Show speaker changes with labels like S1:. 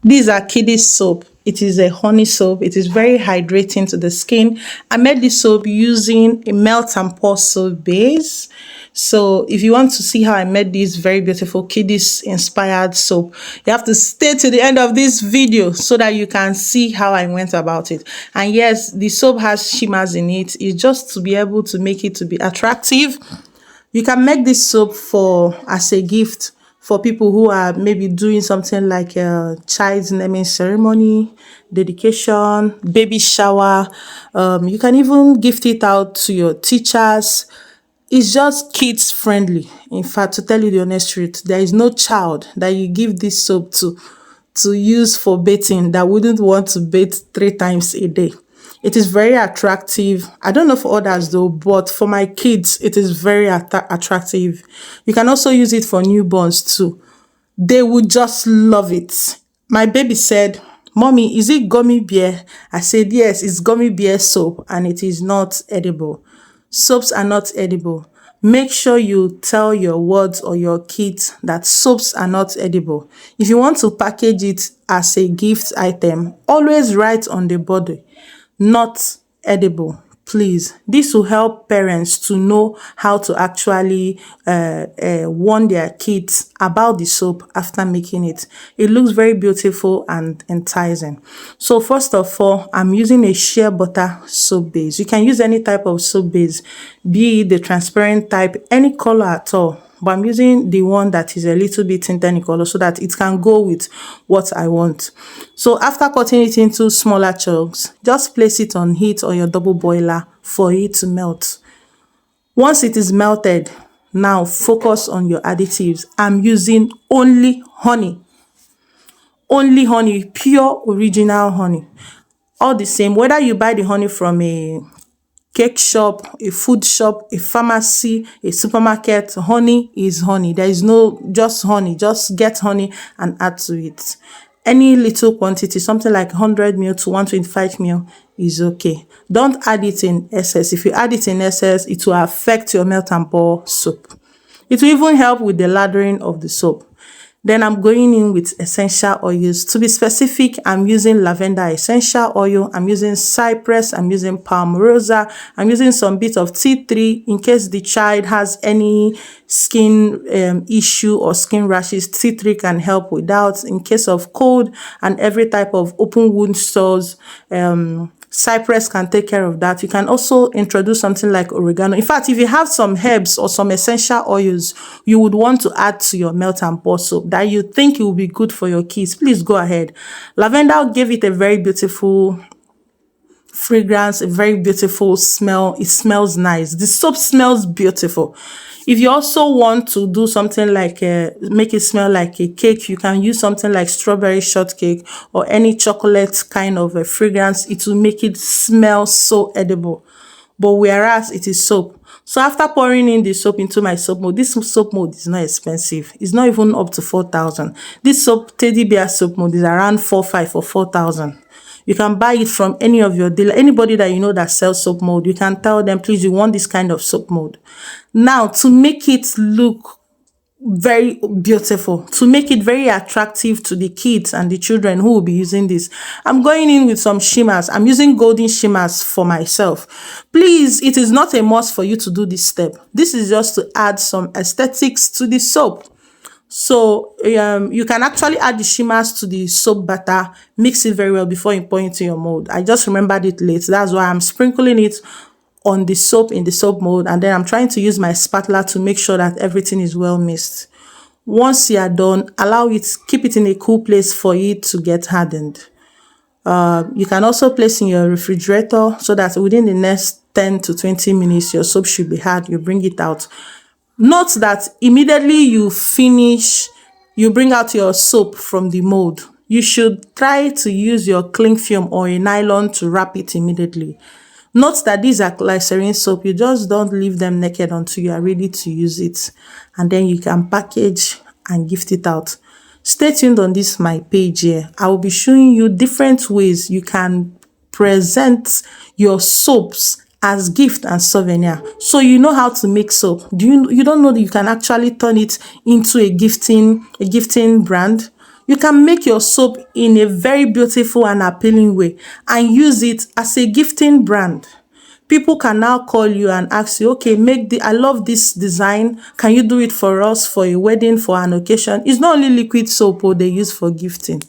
S1: These are kiddie soap. It is a honey soap. It is very hydrating to the skin. I made this soap using a melt and pour soap base. So if you want to see how I made this very beautiful kiddies inspired soap, you have to stay to the end of this video so that you can see how I went about it. And yes, the soap has shimmers in it. It's just to be able to make it to be attractive. You can make this soap for as a gift for people who are maybe doing something like a child's naming ceremony, dedication, baby shower. You can even gift it out to your teachers. It's just kids friendly. In fact, to tell you the honest truth, there is no child that you give this soap to use for bathing that wouldn't want to bathe 3 times a day. It is very attractive. I don't know for others though, but for my kids, it is very attractive. You can also use it for newborns too. They would just love it. My baby said, "Mommy, is it gummy bear?" I said, "Yes, it's gummy bear soap and it is not edible." Soaps are not edible. Make sure you tell your wards or your kids that soaps are not edible. If you want to package it as a gift item, always write on the body, "Not edible." Please, this will help parents to know how to actually warn their kids about the soap after making it. It looks very beautiful and enticing. So first of all, I'm using a shea butter soap base. You can use any type of soap base, be it the transparent type, any color at all. But I'm using the one that is a little bit tinted in color so that it can go with what I want. So after cutting it into smaller chunks, just place it on heat or your double boiler for it to melt. Once it is melted, now focus on your additives. I'm using only honey. Only honey, pure original honey. All the same, whether you buy the honey from a cake shop, a food shop, a pharmacy, a supermarket, honey is honey. There is no just honey. Just get honey and add to it. Any little quantity, something like 100 ml to 125 ml is okay. Don't add it in excess. If you add it in excess, it will affect your melt and pour soap. It will even help with the lathering of the soap. Then I'm going in with essential oils. To be specific, I'm using lavender essential oil, I'm using cypress, I'm using palmarosa, I'm using some bit of tea tree in case the child has any skin issue or skin rashes. Tea tree can help with that. In case of cold and every type of open wound sores, cypress can take care of that. You can also introduce something like oregano. In fact, if you have some herbs or some essential oils you would want to add to your melt and pour soap that you think it will be good for your kids, please go ahead. Lavender gave it a very beautiful fragrance, a very beautiful smell. It smells nice. The soap smells beautiful. If you also want to do something like make it smell like a cake, you can use something like strawberry shortcake or any chocolate kind of a fragrance. It will make it smell so edible. But whereas it is soap. So after pouring in the soap into my soap mold, this soap mold is not expensive. It's not even up to 4,000. This soap, teddy bear soap mold, is around 4,500 or 4,000. You can buy it from any of your dealer, anybody that you know that sells soap mold. You can tell them, please, you want this kind of soap mold. Now, to make it look very beautiful, to make it very attractive to the kids and the children who will be using this, I'm going in with some shimmers. I'm using golden shimmers for myself. Please, it is not a must for you to do this step. This is just to add some aesthetics to the soap. So you can actually add the shimmers to the soap batter, mix it very well before you pour into your mold. I just remembered it late. That's why I'm sprinkling it on the soap in the soap mold, and then I'm trying to use my spatula to make sure that everything is well mixed. Once you are done, allow it, keep it in a cool place for it to get hardened. You can also place in your refrigerator so that within the next 10 to 20 minutes, your soap should be hard. You bring it out. Note that immediately you finish, you bring out your soap from the mold, you should try to use your cling film or a nylon to wrap it immediately. Note that these are glycerin soap. You just don't leave them naked until you are ready to use it. And then you can package and gift it out. Stay tuned on this my page here. I will be showing you different ways you can present your soaps as gift and souvenir. So you know how to make soap. You don't know that you can actually turn it into a gifting brand? You can make your soap in a very beautiful and appealing way and use it as a gifting brand. People can now call you and ask you, okay, I love this design. Can you do it for us for a wedding, for an occasion? It's not only liquid soap they use for gifting.